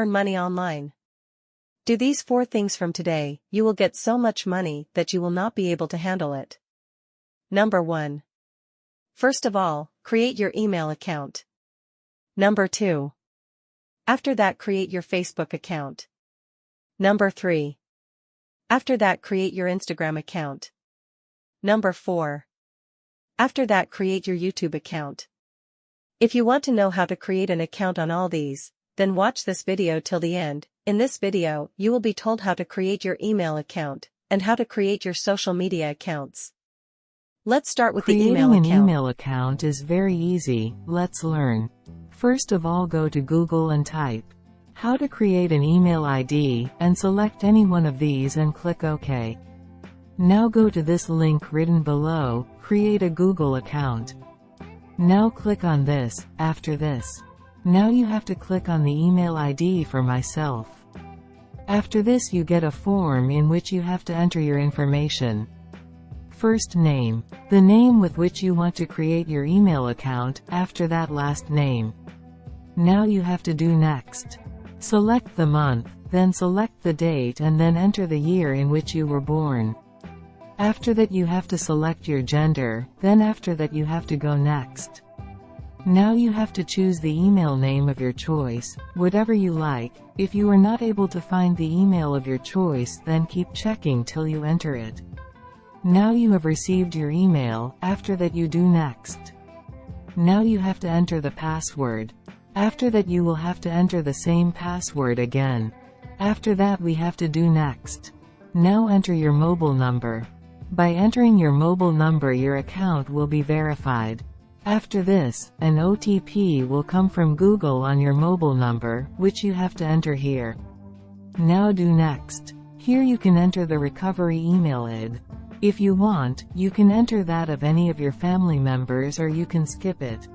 Earn money online. Do these 4 things from today, you will get so much money that you will not be able to handle it. Number 1. First of all, create your email account. Number 2. After that, create your Facebook account. Number 3. After that, create your Instagram account. Number 4. After that, create your YouTube account. If you want to know how to create an account on all these, then watch this video till the end. In this video, you will be told how to create your email account, and how to create your social media accounts. Let's start with the email account. Creating an email account is very easy, let's learn. First of all, go to Google and type how to create an email ID, and select any one of these and click OK. Now go to this link written below, create a Google account. Now click on this. After this, now you have to click on the email ID for myself. After this, you get a form in which you have to enter your information. First name, the name with which you want to create your email account, after that last name. Now you have to do next. Select the month, then select the date and then enter the year in which you were born. After that you have to select your gender, then after that you have to go next. Now you have to choose the email name of your choice, whatever you like. If you are not able to find the email of your choice, then keep checking till you enter it. Now you have received your email, after that you do next. Now you have to enter the password. After that you will have to enter the same password again. After that we have to do next. Now enter your mobile number. By entering your mobile number your account will be verified. After this, an OTP will come from Google on your mobile number, which you have to enter here. Now do next. Here you can enter the recovery email ID. If you want, you can enter that of any of your family members or you can skip it.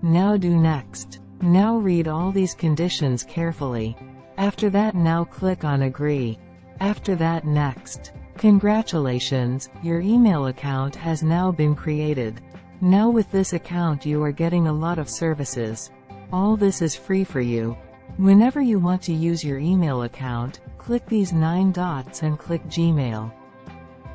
Now do next. Now read all these conditions carefully. After that now click on agree. After that next. Congratulations, your email account has now been created. Now with this account you are getting a lot of services. All this is free for you. Whenever you want to use your email account, click these 9 dots and click Gmail.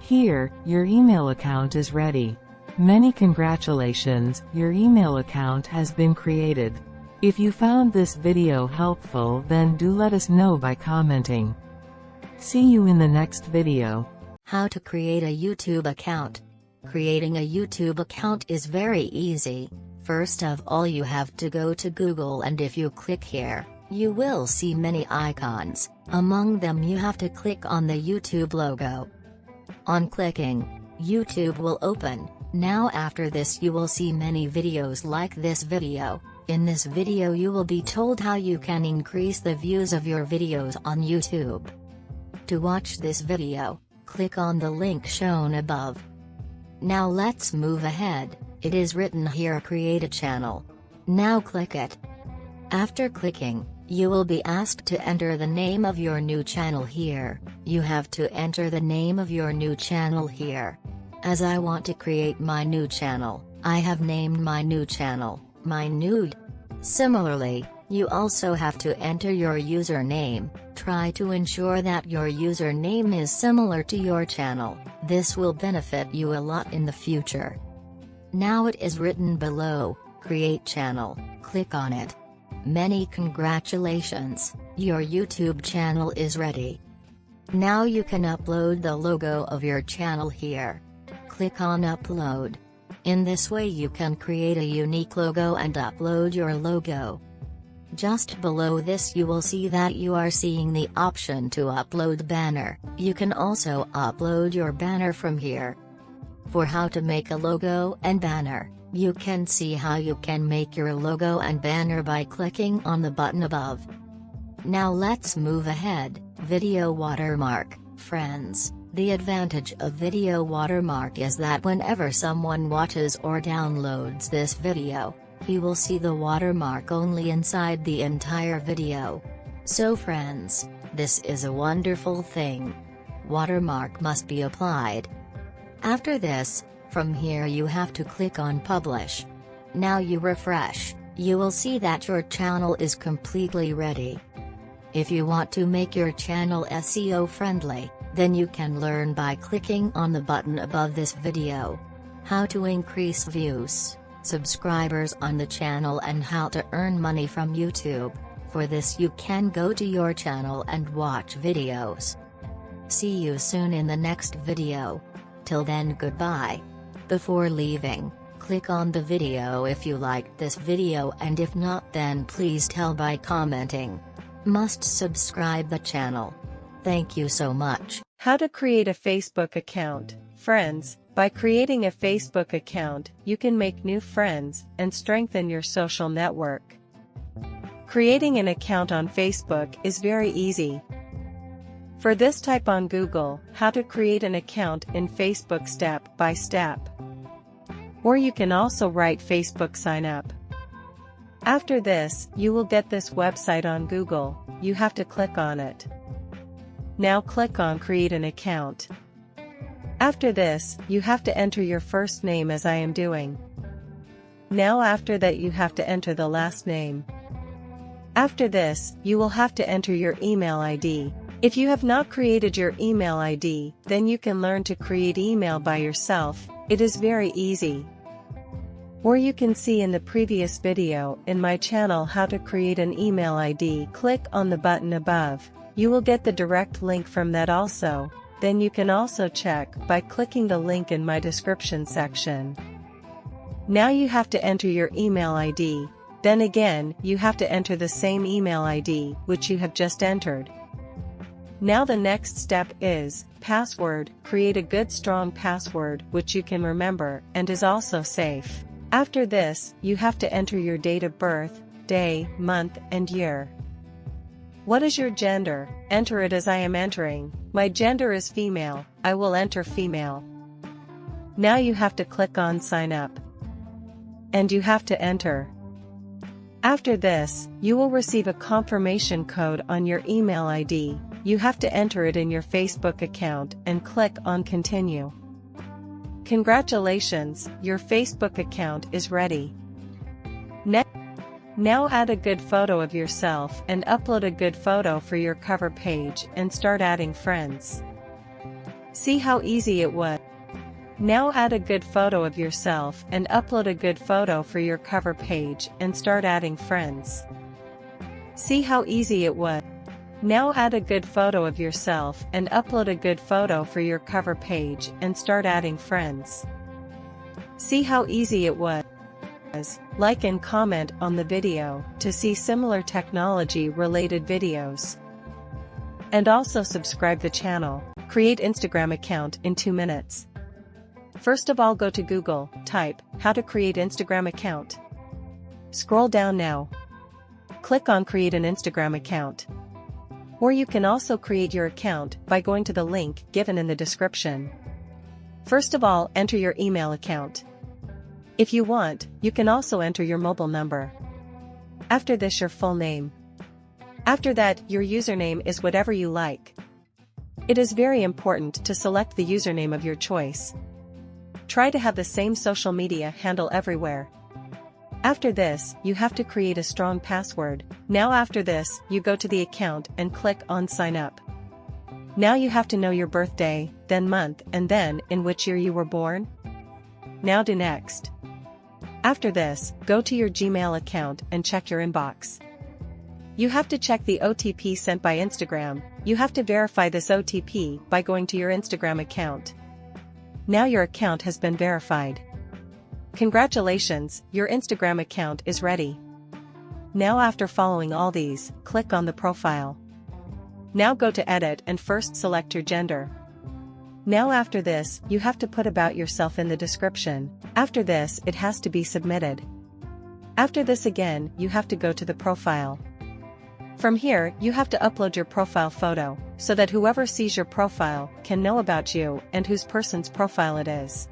Here, your email account is ready. Many congratulations, your email account has been created. If you found this video helpful, then do let us know by commenting. See you in the next video. How to create a YouTube account. Creating a YouTube account is very easy. First of all, you have to go to Google, and if you click here, you will see many icons. Among them you have to click on the YouTube logo. On clicking, YouTube will open. Now after this you will see many videos like this video. In this video you will be told how you can increase the views of your videos on YouTube. To watch this video, click on the link shown above. Now let's move ahead. It is written here create a channel. Now click it. After clicking, you will be asked to enter the name of your new channel here. You have to enter the name of your new channel here. As I want to create my new channel, I have named my new channel, My Nude. Similarly, you also have to enter your username. Try to ensure that your username is similar to your channel. This will benefit you a lot in the future. Now it is written below, create channel, click on it. Many congratulations, your YouTube channel is ready. Now you can upload the logo of your channel here. Click on upload. In this way you can create a unique logo and upload your logo. Just below this you will see that you are seeing the option to upload banner. You can also upload your banner from here. For how to make a logo and banner, you can see how you can make your logo and banner by clicking on the button above. Now let's move ahead. Video watermark. Friends, the advantage of video watermark is that whenever someone watches or downloads this video, he will see the watermark only inside the entire video. So friends, this is a wonderful thing. Watermark must be applied. After this, from here you have to click on publish. Now you refresh, you will see that your channel is completely ready. If you want to make your channel SEO friendly, then you can learn by clicking on the button above this video. How to increase views, subscribers on the channel and how to earn money from YouTube. For this you can go to your channel and watch videos. See you soon in the next video. Till then, goodbye. Before leaving, click on the video if you liked this video, and if not, then please tell by commenting. Must subscribe the channel. Thank you so much. How to create a Facebook account. Friends, by creating a Facebook account, you can make new friends and strengthen your social network. Creating an account on Facebook is very easy. For this, type on Google, how to create an account in Facebook step by step. Or you can also write Facebook sign up. After this, you will get this website on Google. You have to click on it. Now click on create an account. After this, you have to enter your first name as I am doing. Now after that you have to enter the last name. After this, you will have to enter your email ID. If you have not created your email ID, then you can learn to create email by yourself. It is very easy. Or you can see in the previous video in my channel how to create an email ID. Click on the button above. You will get the direct link from that also. Then you can also check by clicking the link in my description section. Now you have to enter your email ID. Then again, you have to enter the same email ID which you have just entered. Now the next step is password. Create a good strong password which you can remember and is also safe. After this, you have to enter your date of birth, day, month, and year. What is your gender? Enter it as I am entering. My gender is female. I will enter female. Now you have to click on sign up. And you have to enter. After this, you will receive a confirmation code on your email ID. You have to enter it in your Facebook account and click on continue. Congratulations, your Facebook account is ready. Now add a good photo of yourself and upload a good photo for your cover page and start adding friends. See how easy it was? Now add a good photo of yourself and upload a good photo for your cover page and start adding friends. See how easy it was? Now add a good photo of yourself and upload a good photo for your cover page and start adding friends. See how easy it was? Like and comment on the video to see similar technology related videos. And also subscribe the channel. Create Instagram account in 2 minutes. First of all, go to Google, type how to create Instagram account. Scroll down now. Click on create an Instagram account. Or you can also create your account by going to the link given in the description. First of all, enter your email account. If you want, you can also enter your mobile number. After this, your full name. After that, your username is whatever you like. It is very important to select the username of your choice. Try to have the same social media handle everywhere. After this, you have to create a strong password. Now after this, you go to the account and click on sign up. Now you have to know your birthday, then month, and then in which year you were born. Now do next. After this, go to your Gmail account and check your inbox. You have to check the OTP sent by Instagram. You have to verify this OTP by going to your Instagram account. Now your account has been verified. Congratulations, your Instagram account is ready. Now after following all these, click on the profile. Now go to edit and first select your gender. Now after this, you have to put about yourself in the description. After this, it has to be submitted. After this again, you have to go to the profile. From here, you have to upload your profile photo, so that whoever sees your profile can know about you and whose person's profile it is.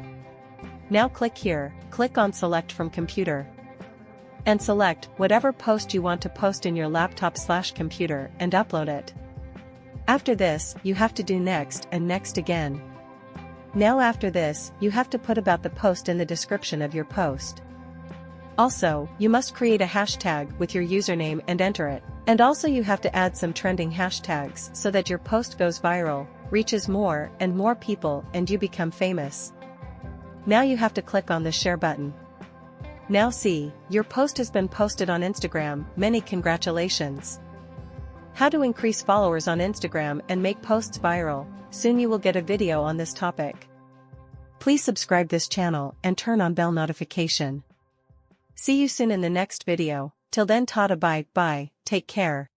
Now click here, click on select from computer. And select whatever post you want to post in your laptop/computer and upload it. After this, you have to do next and next again. Now after this, you have to put about the post in the description of your post. Also, you must create a hashtag with your username and enter it. And also you have to add some trending hashtags so that your post goes viral, reaches more and more people and you become famous. Now you have to click on the share button. Now see, your post has been posted on Instagram. Many congratulations. How to increase followers on Instagram and make posts viral. Soon you will get a video on this topic. Please subscribe this channel and turn on bell notification. See you soon in the next video. Till then, tada, bye, take care.